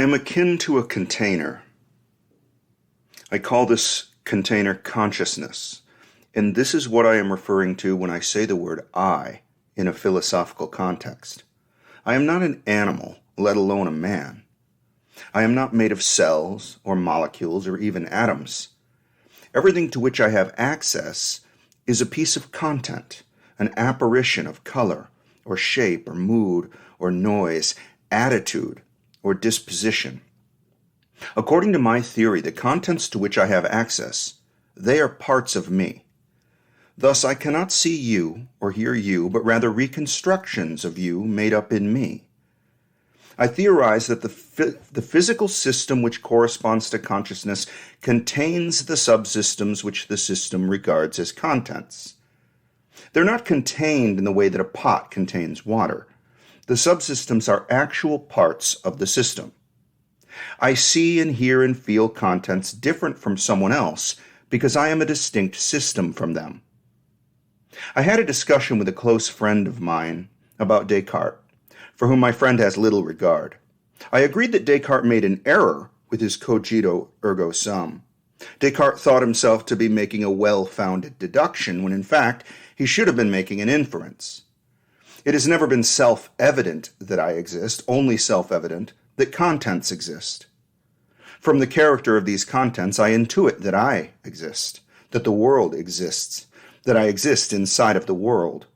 am akin to a container. I call this container consciousness, and this is what I am referring to when I say the word I in a philosophical context. I am not an animal, let alone a man. I am not made of cells or molecules or even atoms. Everything to which I have access is a piece of content, an apparition of color or shape or mood or noise, attitude or disposition. According to my theory, the contents to which I have access, they are parts of me. Thus, I cannot see you or hear you, but rather reconstructions of you made up in me. I theorize that the physical system which corresponds to consciousness contains the subsystems which the system regards as contents. They're not contained in the way that a pot contains water. The subsystems are actual parts of the system. I see and hear and feel contents different from someone else because I am a distinct system from them. I had a discussion with a close friend of mine about Descartes, for whom my friend has little regard. I agreed that Descartes made an error with his cogito ergo sum. Descartes thought himself to be making a well-founded deduction, when in fact he should have been making an inference. It has never been self-evident that I exist, only self-evident that contents exist. From the character of these contents, I intuit that I exist, that the world exists, that I exist inside of the world.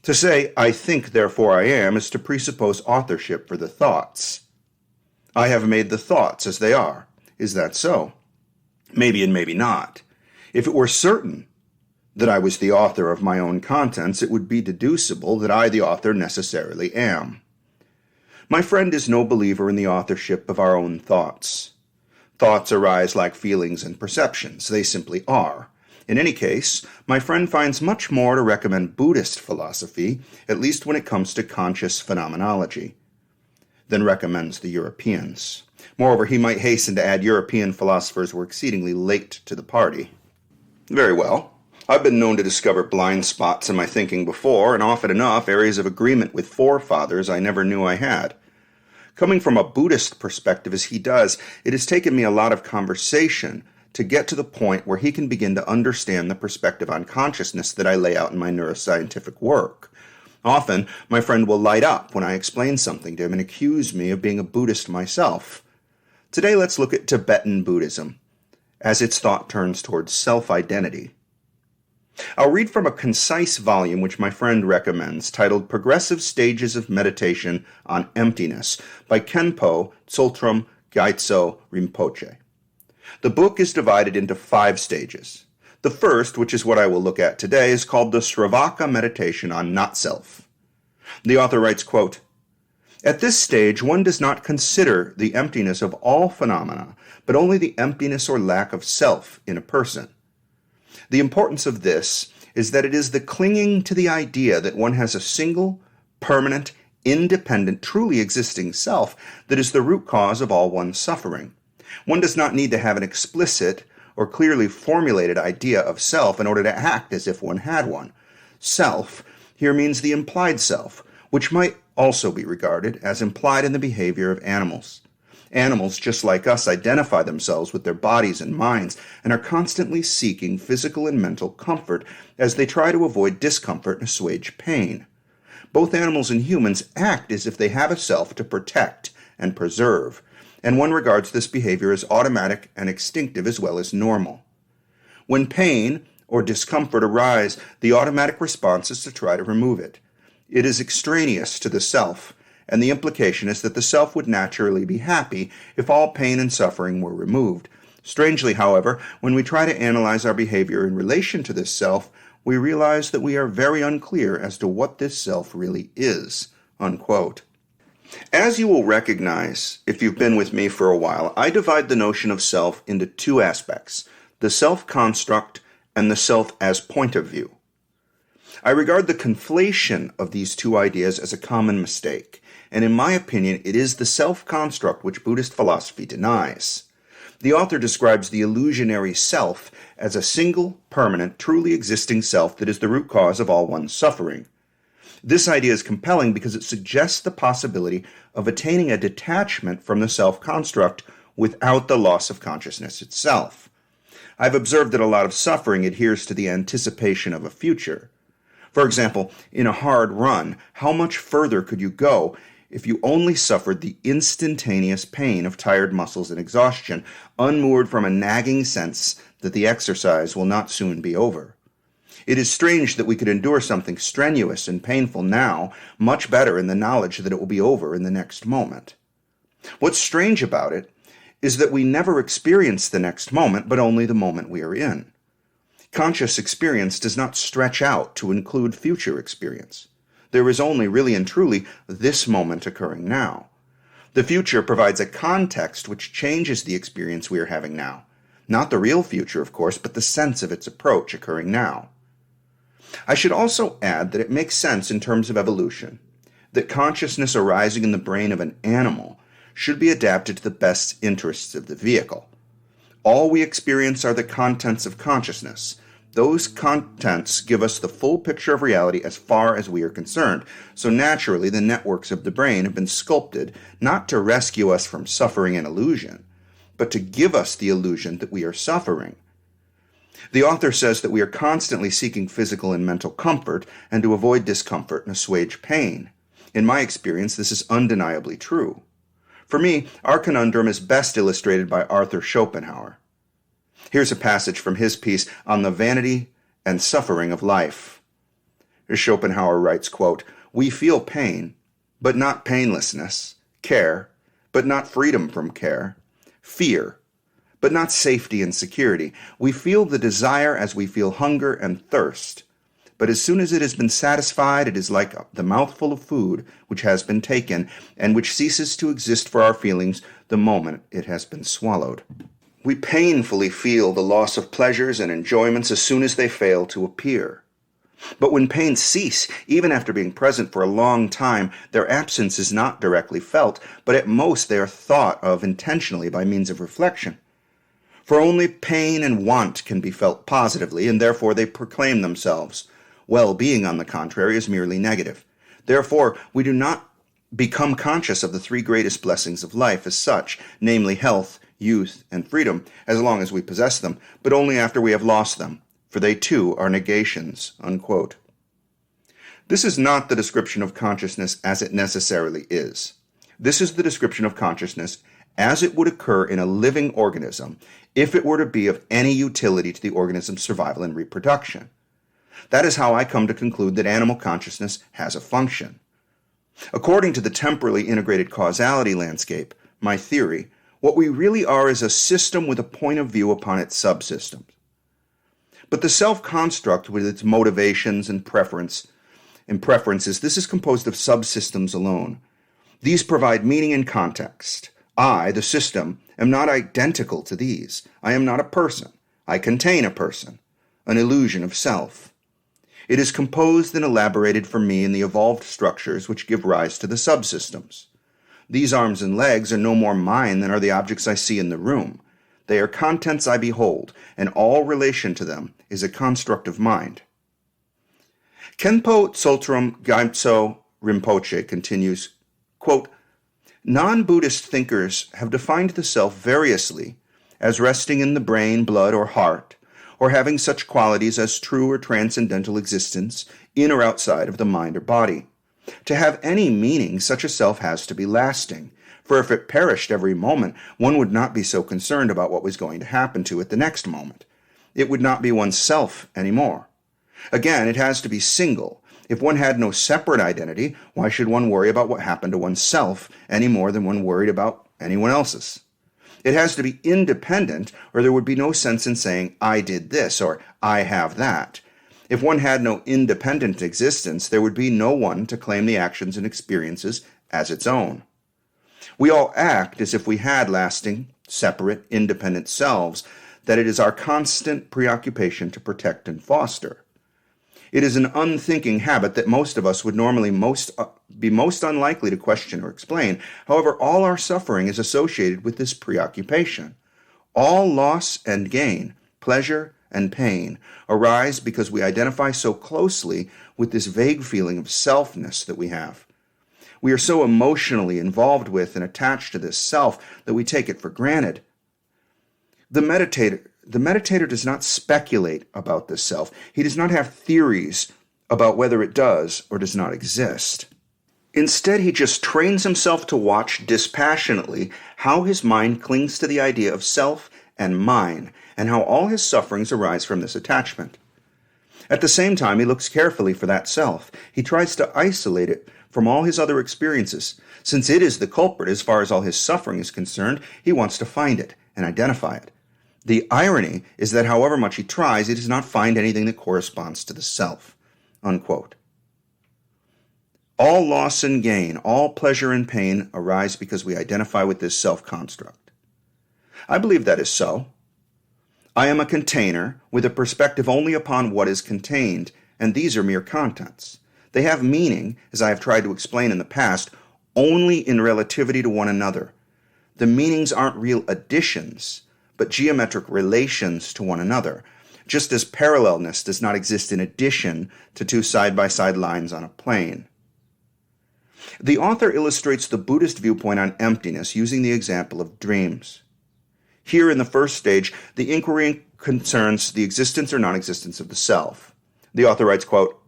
To say, I think, therefore I am, is to presuppose authorship for the thoughts. I have made the thoughts as they are. Is that so? Maybe and maybe not. If it were certain that I was the author of my own contents, it would be deducible that I, the author, necessarily am. My friend is no believer in the authorship of our own thoughts. Thoughts arise like feelings and perceptions. They simply are. In any case, my friend finds much more to recommend Buddhist philosophy, at least when it comes to conscious phenomenology, than recommends the Europeans. Moreover, he might hasten to add European philosophers were exceedingly late to the party. Very well. I've been known to discover blind spots in my thinking before, and often enough areas of agreement with forefathers I never knew I had. Coming from a Buddhist perspective as he does, it has taken me a lot of conversation to get to the point where he can begin to understand the perspective on consciousness that I lay out in my neuroscientific work. Often, my friend will light up when I explain something to him and accuse me of being a Buddhist myself. Today, let's look at Tibetan Buddhism, as its thought turns towards self-identity. I'll read from a concise volume which my friend recommends, titled Progressive Stages of Meditation on Emptiness by Khenpo, Tsultrim, Gyamtso, Rimpoche. The book is divided into 5 stages. The first, which is what I will look at today, is called the Sravaka Meditation on Not-Self. The author writes, quote, "At this stage, one does not consider the emptiness of all phenomena, but only the emptiness or lack of self in a person. The importance of this is that it is the clinging to the idea that one has a single, permanent, independent, truly existing self that is the root cause of all one's suffering. One does not need to have an explicit or clearly formulated idea of self in order to act as if one had one. Self here means the implied self, which might also be regarded as implied in the behavior of animals. Animals, just like us, identify themselves with their bodies and minds and are constantly seeking physical and mental comfort as they try to avoid discomfort and assuage pain. Both animals and humans act as if they have a self to protect and preserve, and one regards this behavior as automatic and instinctive as well as normal. When pain or discomfort arise, the automatic response is to try to remove it. It is extraneous to the self, and the implication is that the self would naturally be happy if all pain and suffering were removed. Strangely, however, when we try to analyze our behavior in relation to this self, we realize that we are very unclear as to what this self really is." Unquote. As you will recognize, if you've been with me for a while, I divide the notion of self into 2 aspects, the self-construct and the self as point of view. I regard the conflation of these 2 ideas as a common mistake, and in my opinion, it is the self-construct which Buddhist philosophy denies. The author describes the illusionary self as a single, permanent, truly existing self that is the root cause of all one's suffering. This idea is compelling because it suggests the possibility of attaining a detachment from the self-construct without the loss of consciousness itself. I've observed that a lot of suffering adheres to the anticipation of a future. For example, in a hard run, how much further could you go if you only suffered the instantaneous pain of tired muscles and exhaustion, unmoored from a nagging sense that the exercise will not soon be over? It is strange that we could endure something strenuous and painful now, much better in the knowledge that it will be over in the next moment. What's strange about it is that we never experience the next moment, but only the moment we are in. Conscious experience does not stretch out to include future experience. There is only, really and truly, this moment occurring now. The future provides a context which changes the experience we are having now. Not the real future, of course, but the sense of its approach occurring now. I should also add that it makes sense in terms of evolution that consciousness arising in the brain of an animal should be adapted to the best interests of the vehicle. All we experience are the contents of consciousness. Those contents give us the full picture of reality as far as we are concerned. So naturally, the networks of the brain have been sculpted not to rescue us from suffering and illusion, but to give us the illusion that we are suffering. The author says that we are constantly seeking physical and mental comfort and to avoid discomfort and assuage pain. In my experience, this is undeniably true. For me, our conundrum is best illustrated by Arthur Schopenhauer. Here's a passage from his piece on the vanity and suffering of life. Schopenhauer writes, quote, "We feel pain, but not painlessness, care, but not freedom from care, fear, but not safety and security. We feel the desire as we feel hunger and thirst. But as soon as it has been satisfied, it is like the mouthful of food which has been taken, and which ceases to exist for our feelings the moment it has been swallowed. We painfully feel the loss of pleasures and enjoyments as soon as they fail to appear. But when pains cease, even after being present for a long time, their absence is not directly felt, but at most they are thought of intentionally by means of reflection. For only pain and want can be felt positively, and therefore they proclaim themselves. Well-being, on the contrary, is merely negative. Therefore, we do not become conscious of the three greatest blessings of life as such, namely health, youth, and freedom, as long as we possess them, but only after we have lost them, for they too are negations." Unquote. This is not the description of consciousness as it necessarily is. This is the description of consciousness as it would occur in a living organism if it were to be of any utility to the organism's survival and reproduction. That is how I come to conclude that animal consciousness has a function. According to the temporally integrated causality landscape, my theory, what we really are is a system with a point of view upon its subsystems. But the self-construct with its motivations and preferences, this is composed of subsystems alone. These provide meaning and context. I, the system, am not identical to these. I am not a person. I contain a person, an illusion of self. It is composed and elaborated for me in the evolved structures which give rise to the subsystems. These arms and legs are no more mine than are the objects I see in the room. They are contents I behold, and all relation to them is a construct of mind. Khenpo, Tsultrim, Gyamtso, Rimpoche continues, quote, "Non-Buddhist thinkers have defined the self variously, as resting in the brain, blood, or heart, or having such qualities as true or transcendental existence in or outside of the mind or body. To have any meaning, such a self has to be lasting, for if it perished every moment, one would not be so concerned about what was going to happen to it the next moment. It would not be one's self anymore. Again, it has to be single. If one had no separate identity, why should one worry about what happened to oneself any more than one worried about anyone else's? It has to be independent, or there would be no sense in saying, I did this, or I have that. If one had no independent existence, there would be no one to claim the actions and experiences as its own. We all act as if we had lasting, separate, independent selves that it is our constant preoccupation to protect and foster. It is an unthinking habit that most of us would normally be most unlikely to question or explain. However, all our suffering is associated with this preoccupation. All loss and gain, pleasure and pain arise because we identify so closely with this vague feeling of selfness that we have. We are so emotionally involved with and attached to this self that we take it for granted. The meditator does not speculate about this self. He does not have theories about whether it does or does not exist. Instead, he just trains himself to watch dispassionately how his mind clings to the idea of self and mine, and how all his sufferings arise from this attachment. At the same time, he looks carefully for that self. He tries to isolate it from all his other experiences. Since it is the culprit as far as all his suffering is concerned, he wants to find it and identify it. The irony is that however much he tries, he does not find anything that corresponds to the self." Unquote. All loss and gain, all pleasure and pain arise because we identify with this self-construct. I believe that is so. I am a container with a perspective only upon what is contained, and these are mere contents. They have meaning, as I have tried to explain in the past, only in relativity to one another. The meanings aren't real additions, but geometric relations to one another, just as parallelness does not exist in addition to two side-by-side lines on a plane. The author illustrates the Buddhist viewpoint on emptiness using the example of dreams. Here in the first stage, the inquiry concerns the existence or non-existence of the self. The author writes, quote,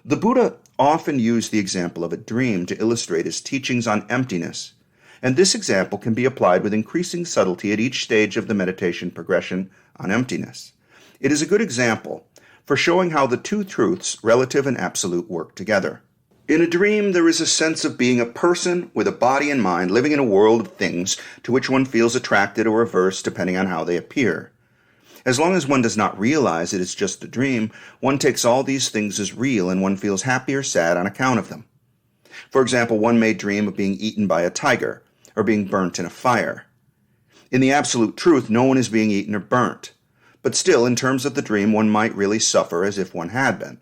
"The Buddha often used the example of a dream to illustrate his teachings on emptiness, and this example can be applied with increasing subtlety at each stage of the meditation progression on emptiness. It is a good example for showing how the two truths, relative and absolute, work together. In a dream, there is a sense of being a person with a body and mind living in a world of things to which one feels attracted or averse depending on how they appear. As long as one does not realize it is just a dream, one takes all these things as real and one feels happy or sad on account of them. For example, one may dream of being eaten by a tiger or being burnt in a fire. In the absolute truth, no one is being eaten or burnt. But still, in terms of the dream, one might really suffer as if one had been.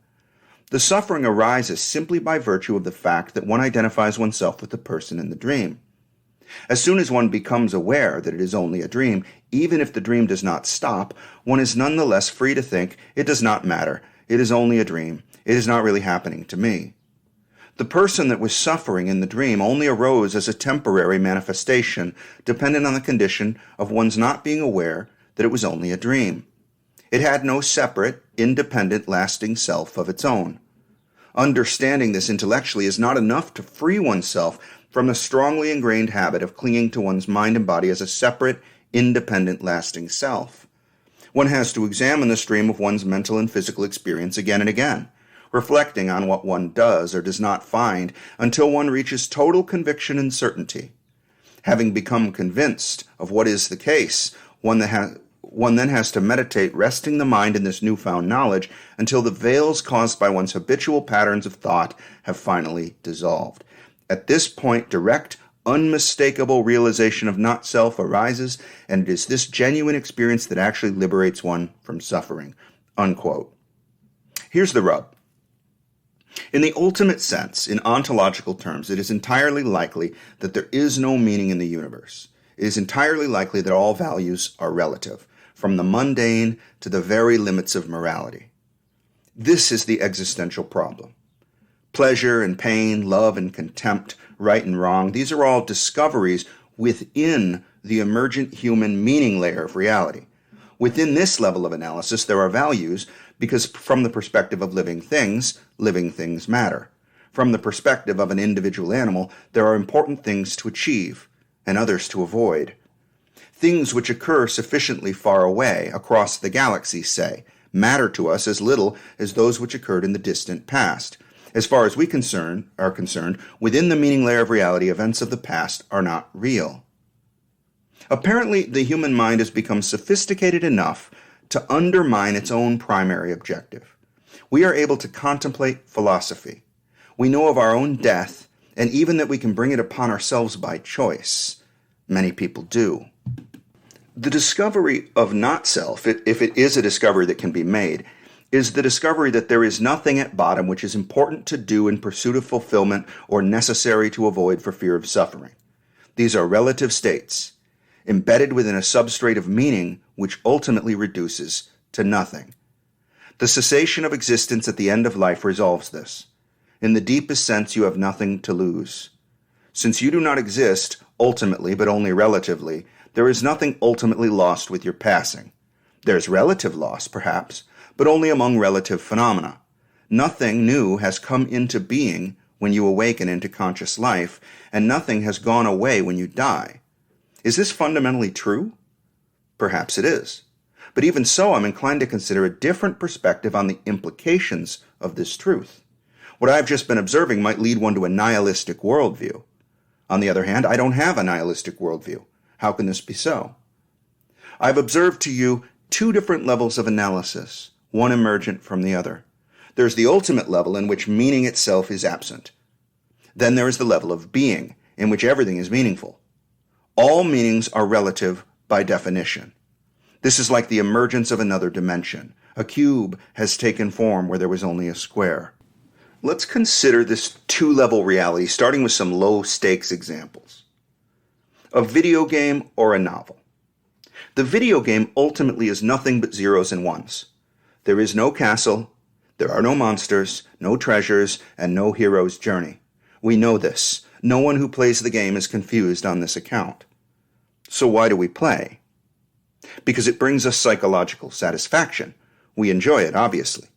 The suffering arises simply by virtue of the fact that one identifies oneself with the person in the dream. As soon as one becomes aware that it is only a dream, even if the dream does not stop, one is nonetheless free to think, it does not matter, it is only a dream, it is not really happening to me. The person that was suffering in the dream only arose as a temporary manifestation, dependent on the condition of one's not being aware that it was only a dream. It had no separate, independent, lasting self of its own. Understanding this intellectually is not enough to free oneself from the strongly ingrained habit of clinging to one's mind and body as a separate, independent, lasting self. One has to examine the stream of one's mental and physical experience again and again, reflecting on what one does or does not find until one reaches total conviction and certainty. Having become convinced of what is the case, one then has to meditate, resting the mind in this newfound knowledge until the veils caused by one's habitual patterns of thought have finally dissolved. At this point, direct, unmistakable realization of not-self arises, and it is this genuine experience that actually liberates one from suffering." Unquote. Here's the rub. In the ultimate sense, in ontological terms, it is entirely likely that there is no meaning in the universe. It is entirely likely that all values are relative, from the mundane to the very limits of morality. This is the existential problem. Pleasure and pain, love and contempt, right and wrong, these are all discoveries within the emergent human meaning layer of reality. Within this level of analysis, there are values because from the perspective of living things matter. From the perspective of an individual animal, there are important things to achieve and others to avoid. Things which occur sufficiently far away, across the galaxy, say, matter to us as little as those which occurred in the distant past. As far as we are concerned, within the meaning layer of reality, events of the past are not real. Apparently, the human mind has become sophisticated enough to undermine its own primary objective. We are able to contemplate philosophy. We know of our own death, and even that we can bring it upon ourselves by choice. Many people do. The discovery of not-self, if it is a discovery that can be made, is the discovery that there is nothing at bottom which is important to do in pursuit of fulfillment or necessary to avoid for fear of suffering. These are relative states, embedded within a substrate of meaning which ultimately reduces to nothing. The cessation of existence at the end of life resolves this. In the deepest sense, you have nothing to lose. Since you do not exist, ultimately, but only relatively, there is nothing ultimately lost with your passing. There's relative loss, perhaps, but only among relative phenomena. Nothing new has come into being when you awaken into conscious life, and nothing has gone away when you die. Is this fundamentally true? Perhaps it is. But even so, I'm inclined to consider a different perspective on the implications of this truth. What I've just been observing might lead one to a nihilistic worldview. On the other hand, I don't have a nihilistic worldview. How can this be so? I've observed to you two different levels of analysis, one emergent from the other. There's the ultimate level in which meaning itself is absent. Then there is the level of being, in which everything is meaningful. All meanings are relative by definition. This is like the emergence of another dimension. A cube has taken form where there was only a square. Let's consider this two-level reality, starting with some low-stakes examples. A video game or a novel. The video game ultimately is nothing but zeros and ones. There is no castle, there are no monsters, no treasures, and no hero's journey. We know this. No one who plays the game is confused on this account. So why do we play? Because it brings us psychological satisfaction. We enjoy it, obviously.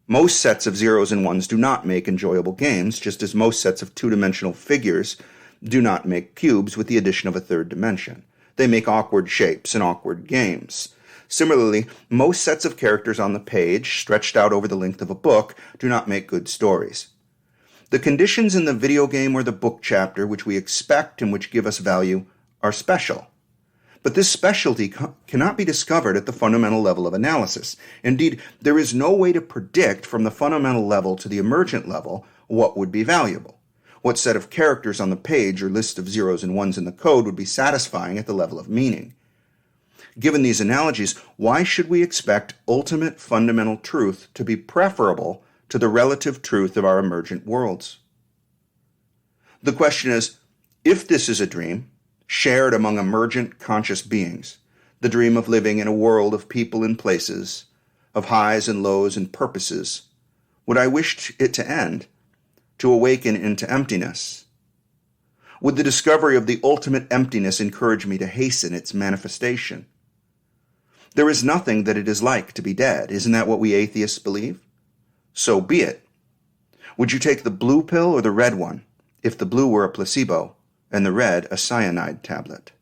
Most sets of zeros and ones do not make enjoyable games, just as most sets of two-dimensional figures do not make cubes with the addition of a third dimension. They make awkward shapes and awkward games. Similarly, most sets of characters on the page, stretched out over the length of a book, do not make good stories. The conditions in the video game or the book chapter which we expect and which give us value are special. But this specialty cannot be discovered at the fundamental level of analysis. Indeed, there is no way to predict from the fundamental level to the emergent level what would be valuable. What set of characters on the page or list of zeros and ones in the code would be satisfying at the level of meaning. Given these analogies, why should we expect ultimate fundamental truth to be preferable to the relative truth of our emergent worlds? The question is, if this is a dream, shared among emergent conscious beings, the dream of living in a world of people and places, of highs and lows and purposes, would I wish it to end, to awaken into emptiness? Would the discovery of the ultimate emptiness encourage me to hasten its manifestation? There is nothing that it is like to be dead. Isn't that what we atheists believe? So be it. Would you take the blue pill or the red one, if the blue were a placebo and the red a cyanide tablet?